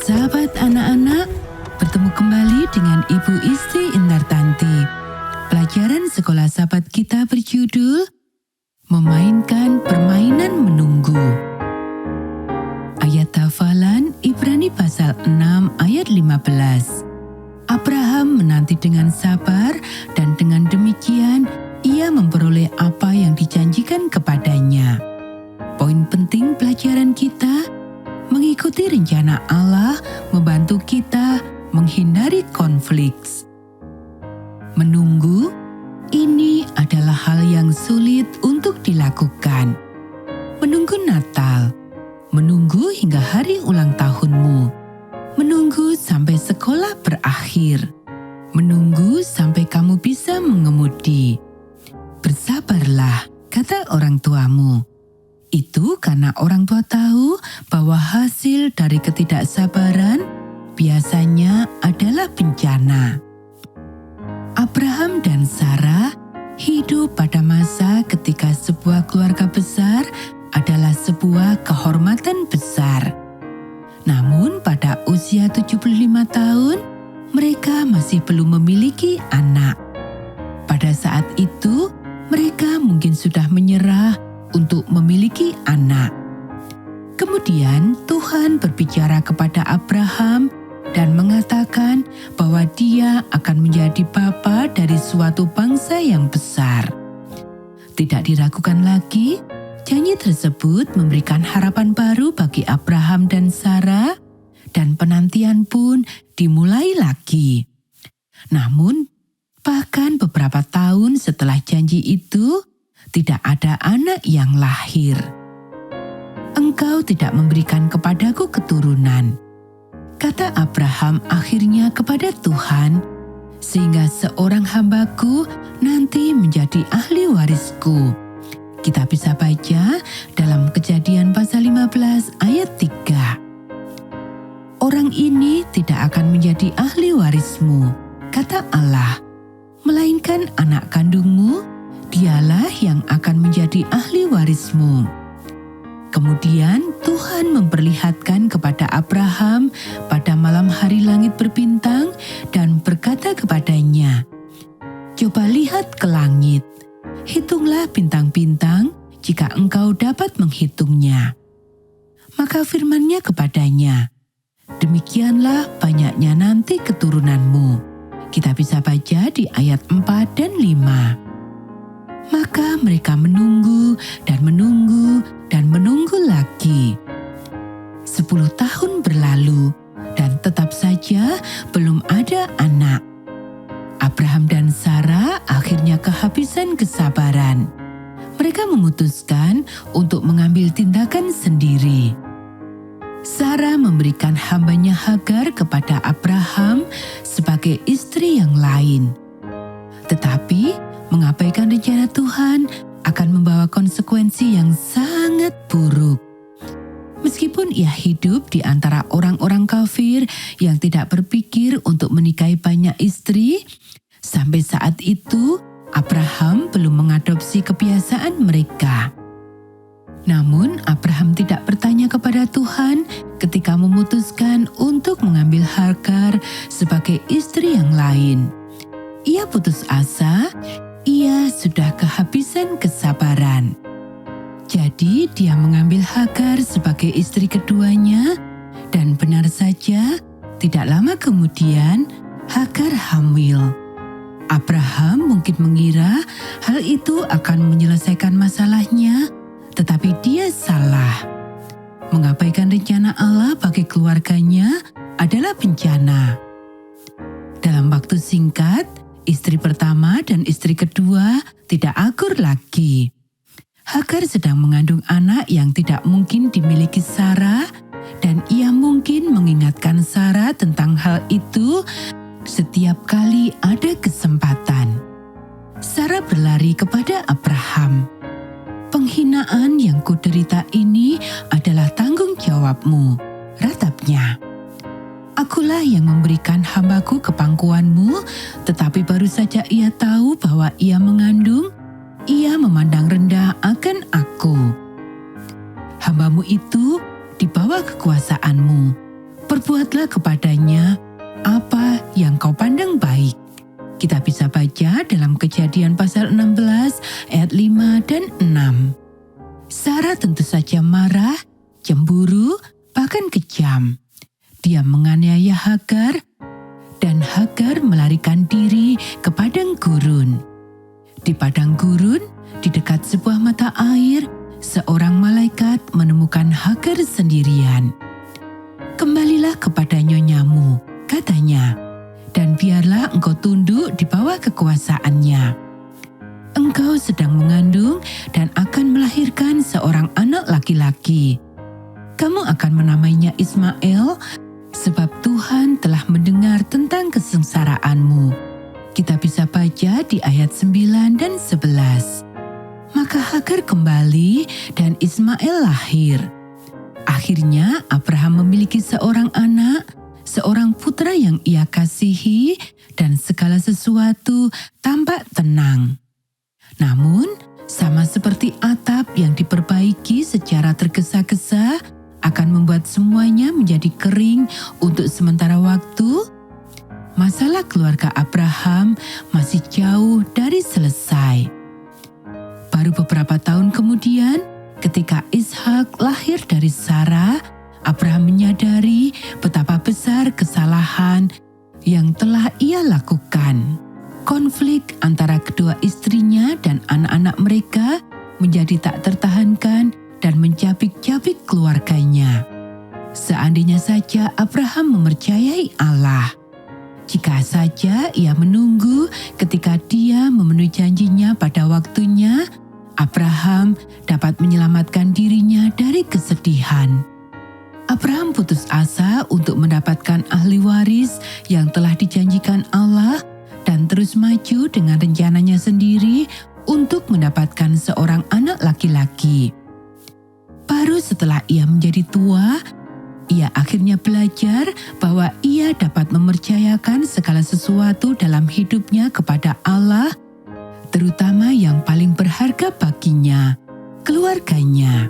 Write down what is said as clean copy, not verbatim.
Sahabat anak-anak, bertemu kembali dengan Ibu Istri Indartanti. Pelajaran sekolah sahabat kita berjudul Memainkan Permainan Menunggu. Ayat hafalan Ibrani pasal 6 ayat 15. Abraham menanti dengan sabar dan dengan demikian ia memperoleh apa yang dijanjikan kepadanya. Poin penting pelajaran kita, mengikuti rencana Allah membantu kita menghindari konflik. Menunggu, ini adalah hal yang sulit untuk dilakukan. Menunggu Natal, menunggu hingga hari ulang tahunmu, menunggu sampai sekolah berakhir, menunggu sampai kamu bisa mengemudi. Bersabarlah, kata orang tuamu. Itu karena orang tua tahu bahwa hasil dari ketidaksabaran biasanya adalah bencana. Abraham dan Sarah hidup pada masa ketika sebuah keluarga besar adalah sebuah kehormatan besar. Namun pada usia 75 tahun, mereka masih belum memiliki anak. Pada saat itu, mereka mungkin sudah menyerah untuk memiliki anak. Kemudian Tuhan berbicara kepada Abraham dan mengatakan bahwa dia akan menjadi bapa dari suatu bangsa yang besar. Tidak diragukan lagi, janji tersebut memberikan harapan baru bagi Abraham dan Sarah, dan penantian pun dimulai lagi. Namun, bahkan beberapa tahun setelah janji itu, tidak ada anak yang lahir. Engkau tidak memberikan kepadaku keturunan, kata Abraham akhirnya kepada Tuhan, sehingga seorang hambaku nanti menjadi ahli warisku. Kita bisa baca dalam Kejadian pasal 15 ayat 3. Orang ini tidak akan menjadi ahli warismu, kata Allah, melainkan anak kandungmu, dialah yang akan menjadi ahli warismu. Kemudian Tuhan memperlihatkan kepada Abraham pada malam hari langit berbintang dan berkata kepadanya, "Coba lihat ke langit, hitunglah bintang-bintang jika engkau dapat menghitungnya." Maka firman-Nya kepadanya, "Demikianlah banyaknya nanti keturunanmu." Kita bisa baca di ayat 4 dan 5. Maka mereka menunggu dan menunggu dan menunggu lagi. 10 tahun berlalu dan tetap saja belum ada anak. Abraham dan Sarah akhirnya kehabisan kesabaran. Mereka memutuskan untuk mengambil tindakan sendiri. Sarah memberikan hambanya Hagar kepada Abraham sebagai istri yang lain. Tetapi mengabaikan rencana Tuhan akan membawa konsekuensi yang sangat buruk. Meskipun ia hidup di antara orang-orang kafir yang tidak berpikir untuk menikahi banyak istri, sampai saat itu Abraham belum mengadopsi kebiasaan mereka. Namun Abraham tidak bertanya kepada Tuhan ketika memutuskan untuk mengambil Hagar sebagai istri yang lain. Ia putus asa. Ia sudah kehabisan kesabaran. Jadi dia mengambil Hagar sebagai istri keduanya, dan benar saja tidak lama kemudian Hagar hamil. Abraham mungkin mengira hal itu akan menyelesaikan masalahnya, tetapi dia salah. Mengabaikan rencana Allah bagi keluarganya adalah bencana. Dalam waktu singkat, istri pertama dan istri kedua tidak akur lagi. Hagar sedang mengandung anak yang tidak mungkin dimiliki Sarah, dan ia mungkin mengingatkan Sarah tentang hal itu setiap kali ada kesempatan. Sarah berlari kepada Abraham. "Penghinaan yang kuderita ini adalah tanggung jawabmu," ratapnya. "Akulah yang memberikan hambaku ke pangkuanmu, tetapi baru saja ia tahu bahwa ia mengandung, ia memandang rendah akan aku. Hambamu itu di bawah kekuasaanmu. Perbuatlah kepadanya apa yang kau pandang baik. Kita bisa baca dalam Kejadian pasal 16 ayat 5 dan 6. Sarah tentu saja marah, cemburu, bahkan kejam. Dia menganiaya Hagar dan Hagar melarikan diri ke padang gurun. Di padang gurun, di dekat sebuah mata air, seorang malaikat menemukan Hagar sendirian. Kembalilah kepada nyonyamu, katanya, dan biarlah engkau tunduk di bawah kekuasaannya. Engkau sedang mengandung dan akan melahirkan seorang anak laki-laki. Kamu akan menamainya Ismail, sebab Tuhan telah mendengar tentang kesengsaraanmu. Kita bisa baca di ayat 9 dan 11. Maka Hagar kembali dan Ismail lahir. Akhirnya Abraham memiliki seorang anak, seorang putra yang ia kasihi, dan segala sesuatu tampak tenang. Namun, sama seperti atap yang diperbaiki secara tergesa-gesa akan membuat semuanya menjadi kering untuk sementara waktu, masalah keluarga Abraham masih jauh dari selesai. Baru beberapa tahun kemudian, ketika Ishak lahir dari Sarah, Abraham menyadari betapa besar kesalahan yang telah ia lakukan. Konflik antara kedua istrinya dan anak-anak mereka menjadi tak tertahankan dan mencabik-cabik keluarganya. Seandainya saja Abraham mempercayai Allah, jika saja ia menunggu ketika dia memenuhi janjinya pada waktunya, Abraham dapat menyelamatkan dirinya dari kesedihan. Abraham putus asa untuk mendapatkan ahli waris yang telah dijanjikan Allah dan terus maju dengan rencananya sendiri untuk mendapatkan seorang anak laki-laki. Baru setelah ia menjadi tua, ia akhirnya belajar bahwa ia dapat mempercayakan segala sesuatu dalam hidupnya kepada Allah, terutama yang paling berharga baginya, keluarganya.